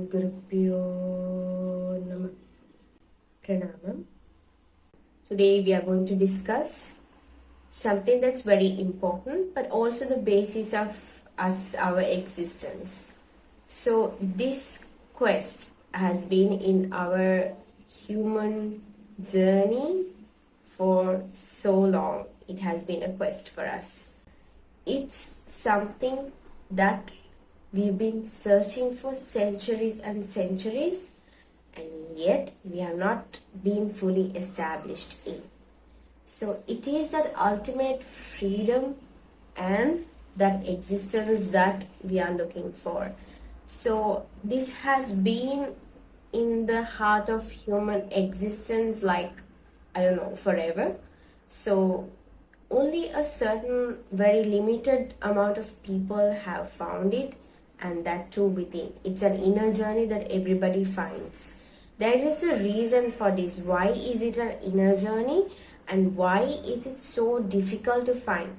Gurupyo Namah. Pranamam. Today we are going to discuss something that's very important but also the basis of our existence. So this quest has been in our human journey for so long. It has been a quest for us. It's something that we've been searching for centuries and centuries, and yet we have not been fully established in. So it is that ultimate freedom and that existence that we are looking for. So this has been in the heart of human existence, like, I don't know, forever. So only a certain very limited amount of people have found it, and that too within. It's an inner journey that everybody finds. There is a reason for this. Why is it an inner journey, and why is it so difficult to find?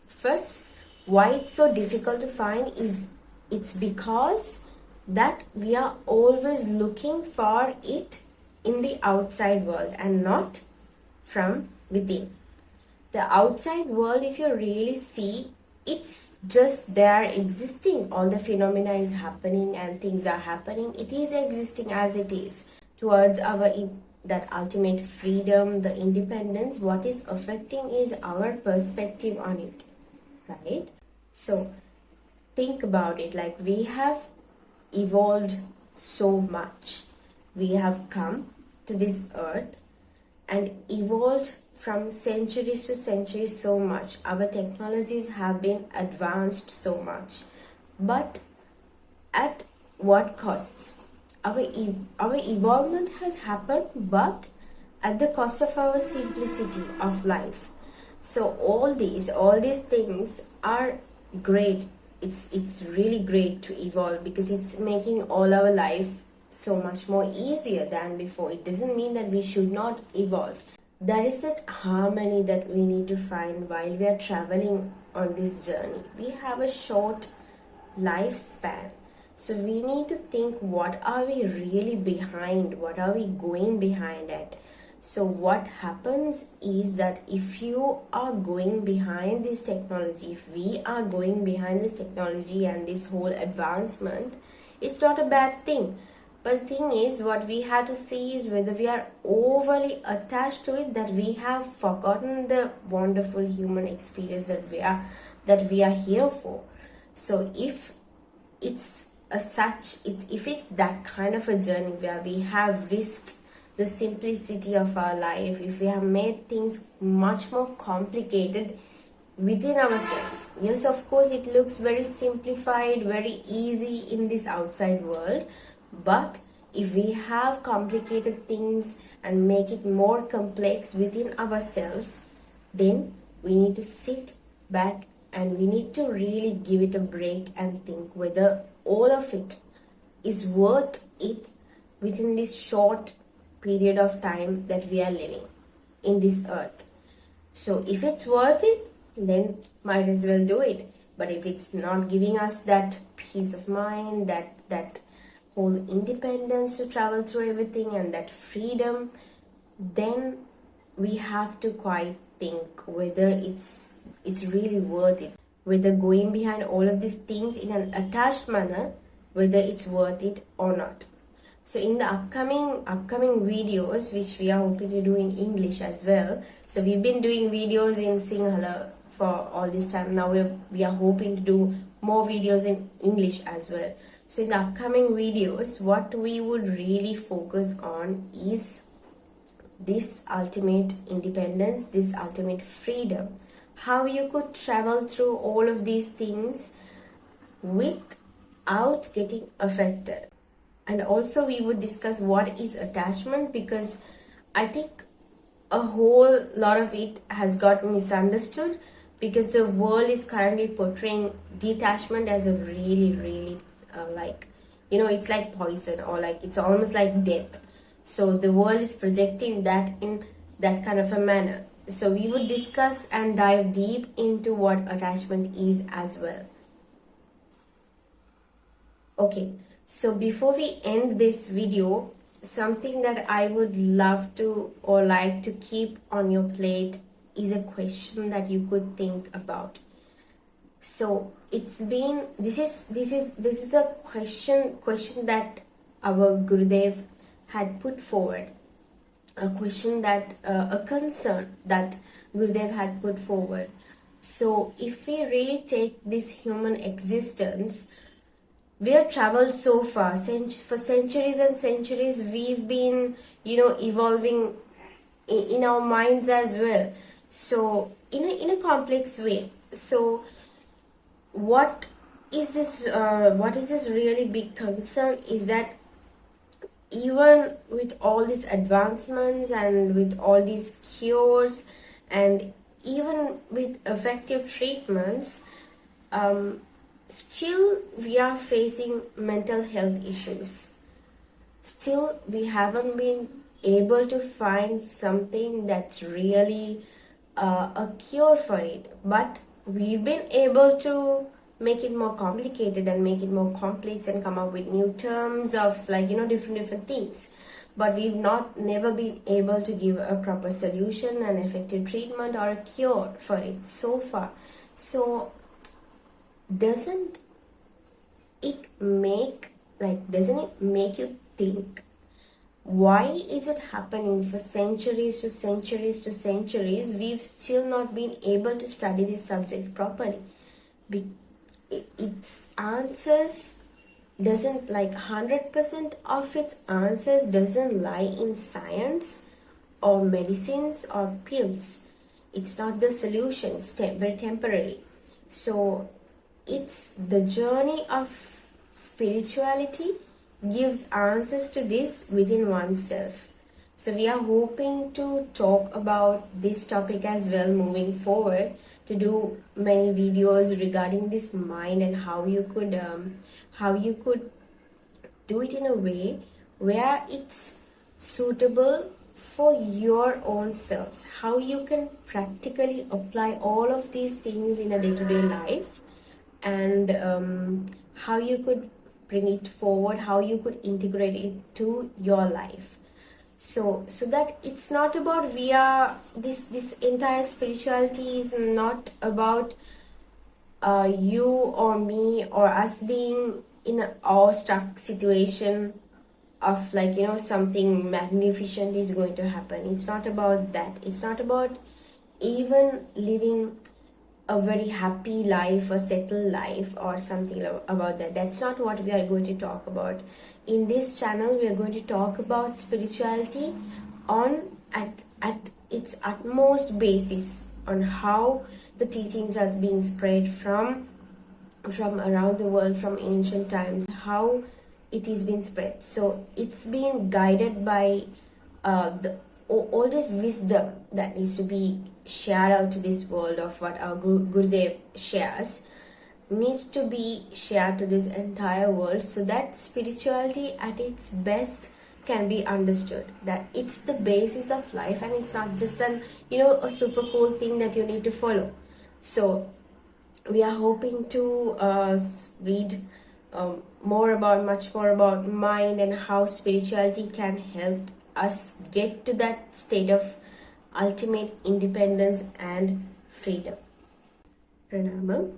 First, why it's so difficult to find is it's because that we are always looking for it in the outside world and not from within. The outside world, if you really see, it's just there existing. All the phenomena is happening and things are happening. It is existing as it is. Towards our that ultimate freedom, the independence, what is affecting is our perspective on it, right? So think about it, like we have evolved so much. We have come to this earth and evolved from centuries to centuries so much. Our technologies have been advanced so much, but at what costs? Our evolvement has happened, but at the cost of our simplicity of life. So all these things are great. It's really great to evolve because it's making all our life so much more easier than before. It doesn't mean that we should not evolve. There is that harmony that we need to find while we are traveling on this journey. We have a short lifespan, so we need to think, what are we really behind? What are we going behind at? So what happens is that if you are going behind this technology, if we are going behind this technology and this whole advancement, it's not a bad thing. But the thing is, what we have to see is whether we are overly attached to it, that we have forgotten the wonderful human experience that we are here for. So if it's if it's that kind of a journey where we have risked the simplicity of our life, if we have made things much more complicated within ourselves. Yes, of course, it looks very simplified, very easy in this outside world. But if we have complicated things and make it more complex within ourselves, then we need to sit back and we need to really give it a break and think whether all of it is worth it within this short period of time that we are living in this earth. So if it's worth it, then might as well do it. But if it's not giving us that peace of mind, that whole independence to travel through everything and that freedom, then we have to quite think whether it's really worth it, whether going behind all of these things in an attached manner, whether it's worth it or not. So in the upcoming videos, which we are hoping to do in English as well, so we've been doing videos in Sinhala for all this time. Now we are hoping to do more videos in English as well. So in the upcoming videos, what we would really focus on is this ultimate independence, this ultimate freedom. How you could travel through all of these things without getting affected. And also we would discuss what is attachment, because I think a whole lot of it has got misunderstood, because the world is currently portraying detachment as a really it's like poison, or like it's almost like death. So the world is projecting that in that kind of a manner. So we would discuss and dive deep into what attachment is as well. Okay, So before we end this video, something that I would love to or like to keep on your plate is a question that you could think about. So it's been this is a question that our Gurudev had put forward, a question that a concern that Gurudev had put forward. So if we really take this human existence, we have traveled so far. For centuries and centuries we've been, evolving in our minds as well, so in a complex way. So what is this really big concern is that even with all these advancements and with all these cures and even with effective treatments, still we are facing mental health issues. Still we haven't been able to find something that's really a cure for it, but we've been able to make it more complicated and make it more complex and come up with new terms of different things, but we've never been able to give a proper solution, an effective treatment or a cure for it so far. So doesn't it make you think, why is it happening for centuries to centuries to centuries we've still not been able to study this subject properly? Its answers doesn't, 100% of its answers doesn't lie in science or medicines or pills. It's not the solution. It's very temporary. So it's the journey of spirituality gives answers to this within oneself. So we are hoping to talk about this topic as well moving forward, to do many videos regarding this mind and how you could do it in a way where it's suitable for your own selves, how you can practically apply all of these things in a day-to-day life, and how you could bring it forward, how you could integrate it to your life. So that it's not about this entire spirituality is not about you or me or us being in an awestruck situation of something magnificent is going to happen. It's not about that. It's not about even living a very happy life, a settled life or something about that. That's not what we are going to talk about. In this channel we are going to talk about spirituality at its utmost basis, on how the teachings has been spread from around the world from ancient times, how it is being spread. So it's been guided by all this wisdom that needs to be shared out to this world, of what our Gurudev shares needs to be shared to this entire world, so that spirituality at its best can be understood, that it's the basis of life and it's not just a super cool thing that you need to follow. So we are hoping to read much more about mind and how spirituality can help us get to that state of ultimate independence and freedom. Pranamam.